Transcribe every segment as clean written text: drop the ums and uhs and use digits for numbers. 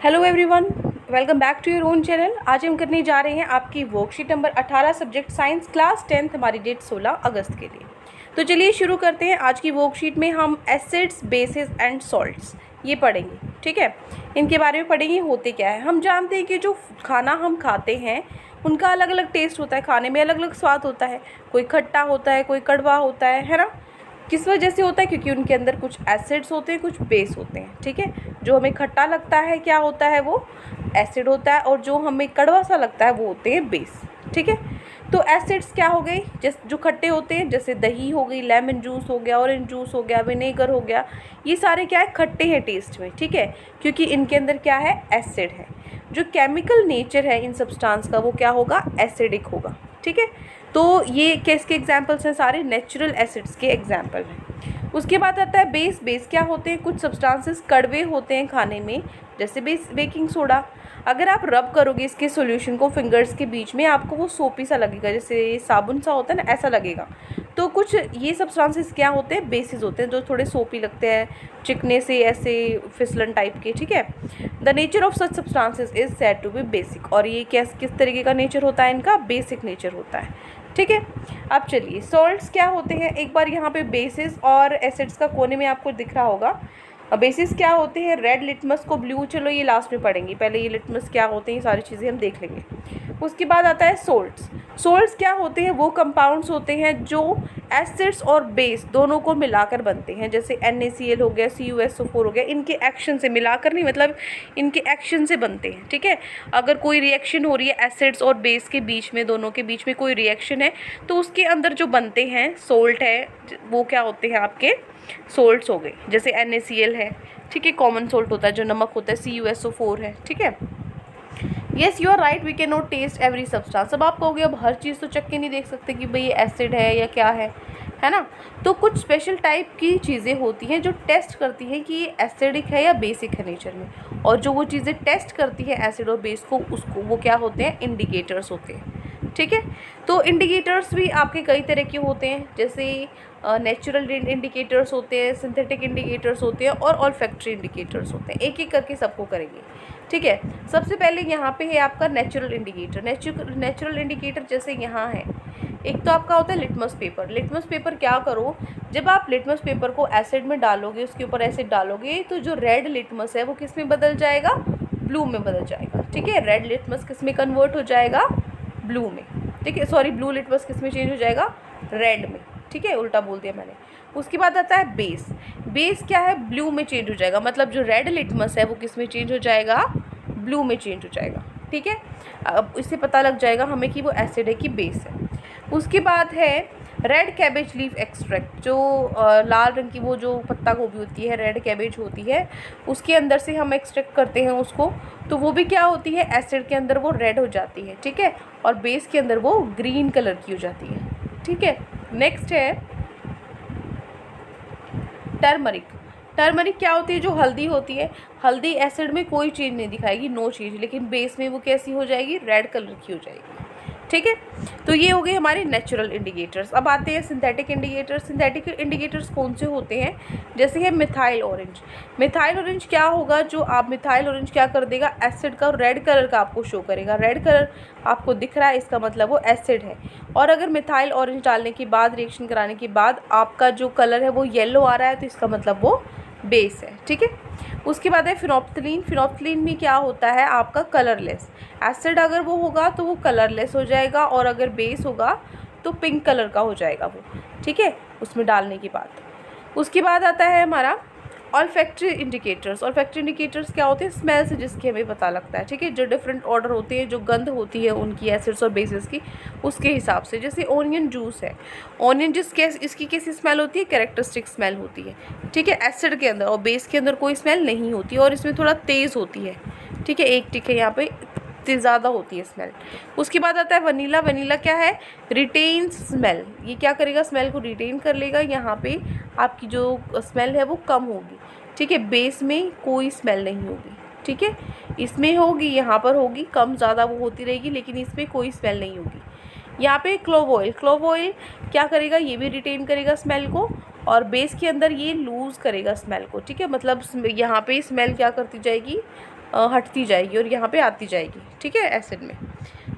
Hello everyone, welcome back to your own channel. आज हम करने जा रहे हैं आपकी worksheet number 18 subject science class 10th। हमारी डेट 16 अगस्त के लिए। तो चलिए शुरू करते हैं। आज की वर्कशीट में हम एसिड्स, बेसिस एंड सॉल्ट्स ये पढ़ेंगे। ठीक है, इनके बारे में पढ़ेंगे होते क्या है। हम जानते हैं कि जो खाना हम खाते हैं उनका अलग अलग टेस्ट होता है, खाने में अलग अलग स्वाद होता है। कोई खट्टा होता है, कोई कड़वा होता है ना। किस वजह से होता है? क्योंकि उनके अंदर कुछ एसिड्स होते हैं, कुछ बेस होते हैं। ठीक है, जो हमें खट्टा लगता है क्या होता है? वो एसिड होता है, और जो हमें कड़वा सा लगता है वो होते हैं बेस। ठीक है, तो एसिड्स क्या हो गई? जैसे जो खट्टे होते हैं, जैसे दही हो गई, लेमन जूस हो गया, ऑरेंज जूस हो गया, विनेगर हो गया, ये सारे क्या है? खट्टे हैं टेस्ट में। ठीक है, क्योंकि इनके अंदर क्या है? एसिड है। जो केमिकल नेचर है इन सब्सटेंस का वो क्या होगा? एसिडिक होगा। ठीक है, तो ये किसके एग्जाम्पल्स हैं? सारे नेचुरल एसिड्स के एग्जाम्पल हैं। उसके बाद आता है बेस। बेस क्या होते हैं? कुछ सब्सटेंसेस कड़वे होते हैं खाने में, जैसे बेकिंग सोडा। अगर आप रब करोगे इसके सॉल्यूशन को फिंगर्स के बीच में, आपको वो सोपी सा लगेगा, जैसे साबुन सा होता है ना, ऐसा लगेगा। तो कुछ ये सब्सटेंसेस क्या होते हैं? बेसिस होते हैं, जो थोड़े सोपी लगते हैं, चिकने से, ऐसे फिसलन टाइप के। ठीक है, the nature of such substances is said to be basic. और ये किस तरीके का नेचर होता है? इनका बेसिक नेचर होता है। ठीक है, अब चलिए सॉल्ट्स क्या होते हैं। एक बार यहाँ पे बेसिस और एसिड्स का कोने में आपको दिख रहा होगा। बेसिस क्या होते हैं? रेड लिटमस को ब्लू, चलो ये लास्ट में पढ़ेंगे, पहले ये लिटमस क्या होते हैं, ये सारी चीज़ें हम देख लेंगे। उसके बाद आता है सोल्ट्स। सोल्ट्स क्या होते हैं? वो कंपाउंड्स होते हैं जो एसिड्स और बेस दोनों को मिलाकर बनते हैं, जैसे NaCl हो गया, CuSO4 हो गया। इनके एक्शन से, मिलाकर नहीं मतलब इनके एक्शन से बनते हैं। ठीक है, अगर कोई रिएक्शन हो रही है एसिड्स और बेस के बीच में, दोनों के बीच में कोई रिएक्शन है, तो उसके अंदर जो बनते हैं सोल्ट है, वो क्या होते हैं? आपके सोल्ट्स हो गए। जैसे NaCl है, ठीक है, कॉमन सोल्ट होता है, जो नमक होता है, CuSO4 है। ठीक है, yes you are right, we can not test every substance. अब आप कहोगे अब हर चीज़ तो चख के नहीं देख सकते कि भाई ये एसिड है या क्या है ना। तो कुछ स्पेशल टाइप की चीज़ें होती हैं जो टेस्ट करती हैं कि ये एसिडिक है या बेसिक है नेचर में। और जो वो चीज़ें टेस्ट करती हैं एसिड और बेस को, उसको वो क्या होते हैं? इंडिकेटर्स होते हैं। ठीक है, तो इंडिकेटर्स भी आपके कई तरह के होते हैं, जैसे नेचुरल इंडिकेटर्स होते हैं, सिंथेटिक इंडिकेटर्स होते हैं, और ऑल्फैक्टरी इंडिकेटर्स होते हैं। एक एक करके सबको करेंगे। ठीक है, सबसे पहले यहाँ पे है आपका नेचुरल इंडिकेटर। नेचुरल इंडिकेटर जैसे यहाँ है, एक तो आपका होता है लिटमस पेपर। लिटमस पेपर क्या करो, जब आप लिटमस पेपर को एसिड में डालोगे, उसके ऊपर एसिड डालोगे, तो जो रेड लिटमस है वो किस में बदल जाएगा? ब्लू में बदल जाएगा। ठीक है, रेड लिटमस किस में कन्वर्ट हो जाएगा? ब्लू में। ठीक है, सॉरी, ब्लू लिटमस किस में चेंज हो जाएगा? रेड में। ठीक है, उल्टा बोल दिया मैंने। उसके बाद आता है बेस। बेस क्या है? ब्लू में चेंज हो जाएगा, मतलब जो रेड लिटमस है वो किस में चेंज हो जाएगा? ब्लू में चेंज हो जाएगा। ठीक है, अब इससे पता लग जाएगा हमें कि वो एसिड है कि बेस है। उसके बाद है रेड कैबेज लीफ एक्सट्रैक्ट। जो लाल रंग की वो जो पत्ता गोभी होती है, रेड कैबेज होती है, उसके अंदर से हम एक्सट्रैक्ट करते हैं उसको, तो वो भी क्या होती है? एसिड के अंदर वो रेड हो जाती है। ठीक है, और बेस के अंदर वो ग्रीन कलर की हो जाती है। ठीक है, नेक्स्ट है टर्मरिक। टर्मरिक क्या होती है? जो हल्दी होती है, हल्दी एसिड में कोई चेंज नहीं दिखाएगी, नो चेंज, लेकिन बेस में वो कैसी हो जाएगी? रेड कलर की हो जाएगी। ठीक है, तो ये हो गए हमारे नेचुरल इंडिकेटर्स। अब आते हैं सिंथेटिक इंडिकेटर्स। सिंथेटिक इंडिकेटर्स कौन से होते हैं? जैसे है मिथाइल ऑरेंज। मिथाइल ऑरेंज क्या होगा? जो आप मिथाइल ऑरेंज क्या कर देगा? एसिड का रेड कलर का आपको शो करेगा। रेड कलर आपको दिख रहा है, इसका मतलब वो एसिड है। और अगर मिथाइल ऑरेंज डालने के बाद, रिएक्शन कराने के बाद आपका जो कलर है वो येलो आ रहा है, तो इसका मतलब वो बेस है। ठीक है, उसके बाद है फिनोप्थलीन। फिनोप्थलीन में क्या होता है? आपका कलरलेस। एसिड अगर वो होगा तो वो कलरलेस हो जाएगा, और अगर बेस होगा तो पिंक कलर का हो जाएगा वो। ठीक है, उसमें डालने के बाद। उसके बाद आता है हमारा ऑल्फैक्टरी इंडिकेटर्स। ऑल्फैक्टरी इंडिकेटर्स क्या होते हैं? स्मेल से जिसके हमें पता लगता है। ठीक है, जो डिफरेंट ऑर्डर होते हैं, जो गंध होती है उनकी एसिड्स और बेसिस की, उसके हिसाब से। जैसे ऑनियन जूस है, ऑनियन इसकी कैसी स्मेल होती है? कैरेक्टरिस्टिक स्मेल होती है। ठीक है, एसिड के अंदर, और बेस के अंदर कोई स्मेल नहीं होती, और इसमें थोड़ा तेज़ होती है। ठीक है, एक टिक है यहाँ पे, ज़्यादा होती है स्मेल। उसके बाद आता है वनीला। वनीला क्या है? Retain smell. ये क्या करेगा? स्मेल को रिटेन कर लेगा। यहाँ पे आपकी जो स्मेल है वो कम होगी। ठीक है, बेस में कोई स्मेल नहीं होगी। ठीक है, इसमें होगी, यहाँ पर होगी, कम ज़्यादा वो होती रहेगी, लेकिन इसमें कोई स्मेल नहीं होगी। यहाँ पे क्लोव ऑयल। क्लोव ऑयल क्या करेगा? ये भी रिटेन करेगा स्मेल को, और बेस के अंदर ये लूज़ करेगा स्मेल को। ठीक है, मतलब यहाँ पे स्मेल क्या करती जाएगी? हटती जाएगी और यहाँ पे आती जाएगी, ठीक है, एसिड में।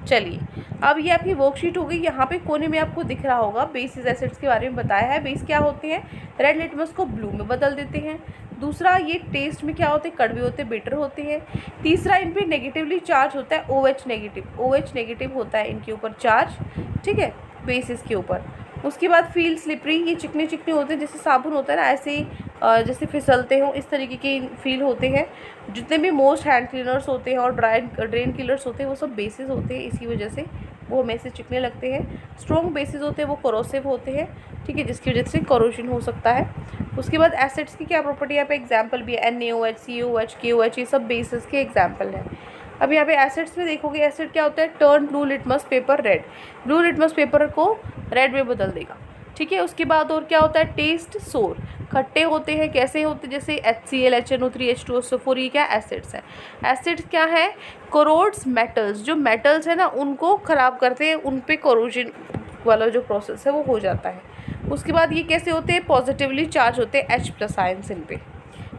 चलिए, अब ये आपकी वर्कशीट हो गई। यहाँ पे कोने में आपको दिख रहा होगा बेसिस एसिड्स के बारे में बताया है। बेस क्या होते हैं, रेड लिटमस को ब्लू में बदल देते हैं। दूसरा, ये टेस्ट में क्या होते हैं, कड़वे होते हैं, बिटर होते हैं। तीसरा, इन पे नेगेटिवली चार्ज होता है OH नेगेटिव, OH नेगेटिव होता है इनके ऊपर चार्ज, ठीक है, बेसिस के ऊपर। उसके बाद फील स्लिपरी, ये चिकने चिकने होते हैं, जैसे साबुन होता है ना, ऐसे ही जैसे फिसलते हो इस तरीके के फील होते हैं। जितने भी मोस्ट हैंड क्लीनर्स होते हैं और ड्रेन किलर्स होते हैं वो सब बेसिस होते हैं, इसी वजह से वो हमें से चिकने लगते हैं। स्ट्रॉन्ग बेसिस होते हैं वो कोरोसिव होते हैं, ठीक है, जिसकी वजह से कोरोजन हो सकता है। उसके बाद एसिड्स की क्या प्रॉपर्टी, यहाँ पे एग्जाम्पल भी है, NaOH, COH, KOH, ये सब बेसिस के एग्जाम्पल हैं। अब यहाँ पे एसिड्स में देखोगे, एसिड क्या होता है, turn blue litmus paper red, blue litmus paper को रेड में बदल देगा, ठीक है। उसके बाद और क्या होता है, टेस्ट सोर, खट्टे होते हैं, कैसे होते हैं, जैसे HCl, HNO3, H2SO4, ये क्या एसिड्स हैं। एसिड्स क्या है, कोरोड्स मेटल्स, जो मेटल्स है ना उनको ख़राब करते हैं, उन पे कोरोजन वाला जो प्रोसेस है वो हो जाता है। उसके बाद ये कैसे होते हैं, पॉजिटिवली चार्ज होते हैं H+ आयंस इन पे,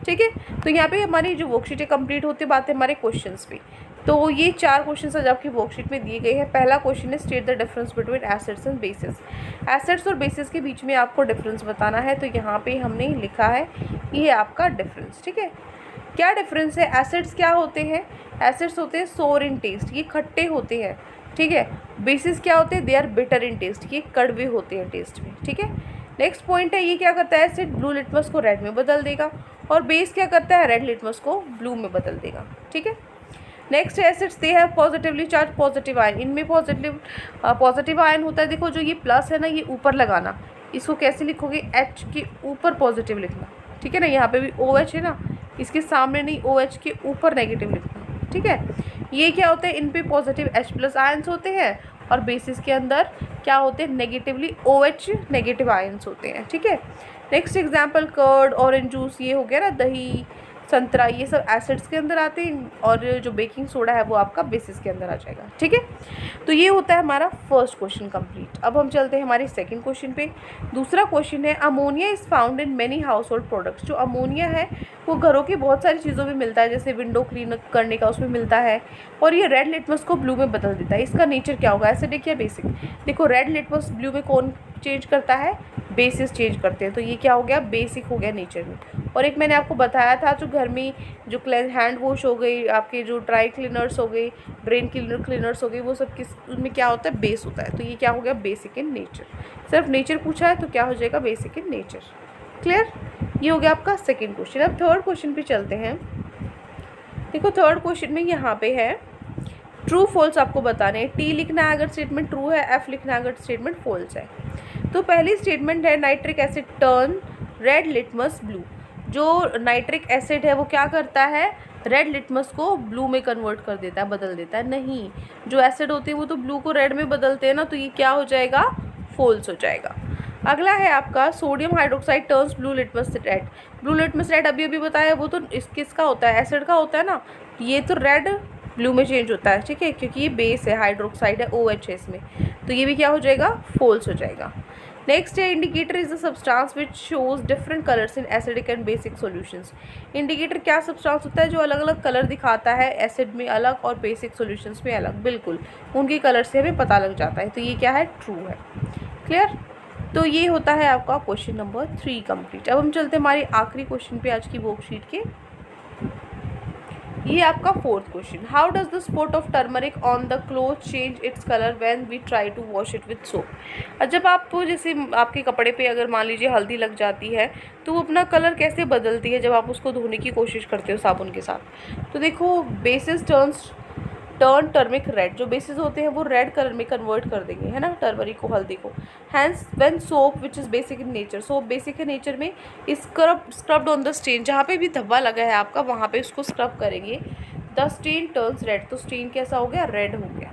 ठीक है। तो यहाँ पे हमारी जो वर्कशीट कंप्लीट होती है, बात है हमारे क्वेश्चंस पे। तो ये 4 क्वेश्चंस आज आपकी वर्कशीट में दिए गए हैं। पहला क्वेश्चन है, state the difference between acids and bases. Acids और बेसिस के बीच में आपको डिफरेंस बताना है। तो यहाँ पे हमने लिखा है, ये आपका डिफरेंस, ठीक है। क्या डिफरेंस है, एसिड्स क्या होते हैं, एसिड्स होते हैं सोर इन टेस्ट, ये खट्टे होते हैं, ठीक है। बेसिस क्या होते हैं, they are bitter in taste, ये कड़वे होते हैं टेस्ट में, ठीक है। नेक्स्ट पॉइंट है, ये क्या करता है, एसिड ब्लू लिटमस को रेड में बदल देगा, और बेस क्या करता है, रेड लिटमस को ब्लू में बदल देगा, ठीक है। Next acids they have positively charge positive ion, इनमें पॉजिटिव आयन होता है। देखो जो ये प्लस है ना, ये ऊपर लगाना, इसको कैसे लिखोगे, H के ऊपर पॉजिटिव लिखना, ठीक है ना। यहाँ पे भी OH है ना, इसके सामने नहीं, OH के ऊपर नेगेटिव लिखना, ठीक है। ये क्या होता है, इन पे पॉजिटिव H+ आयन्स होते हैं, और बेसिस के अंदर क्या होते हैं, नेगेटिवली OH नेगेटिव आयन्स होते हैं, ठीक है। Next example, curd, orange juice, ये हो गया ना, दही, संतरा, ये सब एसिड्स के अंदर आते हैं, और जो बेकिंग सोडा है वो आपका बेसिस के अंदर आ जाएगा, ठीक है। तो ये होता है हमारा फर्स्ट क्वेश्चन कंप्लीट। अब हम चलते हैं हमारे सेकंड क्वेश्चन पे। दूसरा क्वेश्चन है, ammonia is found in many house hold products. जो अमोनिया है वो घरों की बहुत सारी चीज़ों में मिलता है, जैसे विंडो क्लीन करने का उसमें मिलता है, और ये रेड लिटमस को ब्लू में बदल देता है। इसका नेचर क्या होगा, एसिडिक या बेसिक। देखो रेड लिटमस ब्लू में कौन चेंज करता है, बेसिस चेंज करते हैं, तो ये क्या हो गया, बेसिक हो गया नेचर में। और एक मैंने आपको बताया था, जो घर में जो हैंड वॉश हो गई, आपके जो ड्राई क्लीनर्स हो गई, ड्रेन क्लीनर्स हो गई, वो सब किस उनमें क्या होता है, बेस होता है। तो ये क्या हो गया, बेसिक इन नेचर। सिर्फ नेचर पूछा है तो क्या हो जाएगा, बेसिक इन नेचर। क्लियर, ये हो गया आपका सेकेंड क्वेश्चन। अब थर्ड क्वेश्चन पे चलते हैं। देखो थर्ड क्वेश्चन में यहाँ पे है, ट्रू फॉल्स आपको बताने हैं। T लिखना है अगर स्टेटमेंट ट्रू है, F लिखना है अगर स्टेटमेंट फॉल्स है। तो पहली स्टेटमेंट है, nitric asset turn red litmus blue. जो नाइट्रिक एसिड है वो क्या करता है, रेड लिटमस को ब्लू में कन्वर्ट कर देता है, बदल देता है। नहीं, जो एसिड होते हैं वो तो ब्लू को रेड में बदलते हैं ना, तो ये क्या हो जाएगा, फॉल्स हो जाएगा। अगला है आपका, sodium hydroxide turns blue litmus red. Blue litmus red अभी अभी बताया, वो तो किसका होता है, एसिड का होता है ना, ये तो रेड ब्लू में चेंज होता है, ठीक है, क्योंकि ये बेस है, हाइड्रोक्साइड है, OH है इसमें, तो ये भी क्या हो जाएगा, फॉल्स हो जाएगा। नेक्स्ट है, indicator is the substance which shows different colours in acidic and basic solutions. Indicator क्या सब्सटेंस होता है, जो अलग अलग कलर दिखाता है, एसिड में अलग और बेसिक सॉल्यूशंस में अलग, बिल्कुल उनके कलर से हमें पता लग जाता है। तो ये क्या है, ट्रू है। क्लियर, तो ये होता है आपका क्वेश्चन नंबर 3 कंप्लीट। अब हम चलते हैं हमारी आखिरी क्वेश्चन पे आज की वर्कशीट के। ये आपका fourth question, how does the spot of turmeric on the cloth change its colour when we try to wash it with soap. जब आप जैसे आपके कपड़े पे अगर मान लीजिए हल्दी लग जाती है, तो वो अपना कलर कैसे बदलती है जब आप उसको धोने की कोशिश करते हो साबुन के साथ। तो देखो, बेसिस टर्न टर्मिक रेड, जो बेसिस होते हैं वो रेड कलर में कन्वर्ट कर देंगे, है ना, टर्मरिक को, हल्दी को। Hence when soap which is basic in nature, soap basic है नेचर में, स्क्रब्ड ऑन द स्टेन, जहाँ पे भी धब्बा लगा है आपका वहाँ पे उसको स्क्रब करेंगे, द स्टेन टर्न्स रेड, तो स्टेन कैसा हो गया, रेड हो गया,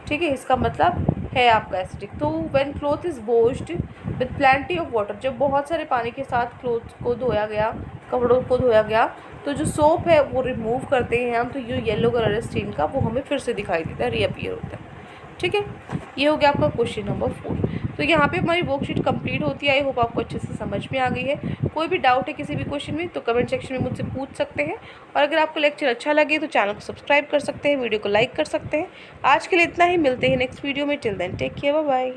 ठीक है। इसका मतलब है आपका एसिडिक। तो when cloth is washed with plenty of water, जब बहुत सारे पानी के साथ क्लॉथ को धोया गया, कपड़ों को धोया गया, तो जो सोप है वो रिमूव करते हैं हम, तो ये येलो कलर है स्टेन का, वो हमें फिर से दिखाई देता है, रीअपीयर होता है, ठीक है। ये हो गया आपका क्वेश्चन नंबर 4। तो यहाँ पे हमारी वर्कशीट कंप्लीट होती है। आई होप आपको अच्छे से समझ में आ गई है। कोई भी डाउट है किसी भी क्वेश्चन में तो कमेंट सेक्शन में मुझसे पूछ सकते हैं। और अगर आपको लेक्चर अच्छा लगे तो चैनल को सब्सक्राइब कर सकते हैं, वीडियो को लाइक कर सकते हैं। आज के लिए इतना ही, मिलते हैं नेक्स्ट वीडियो में। Till then take care, bye bye.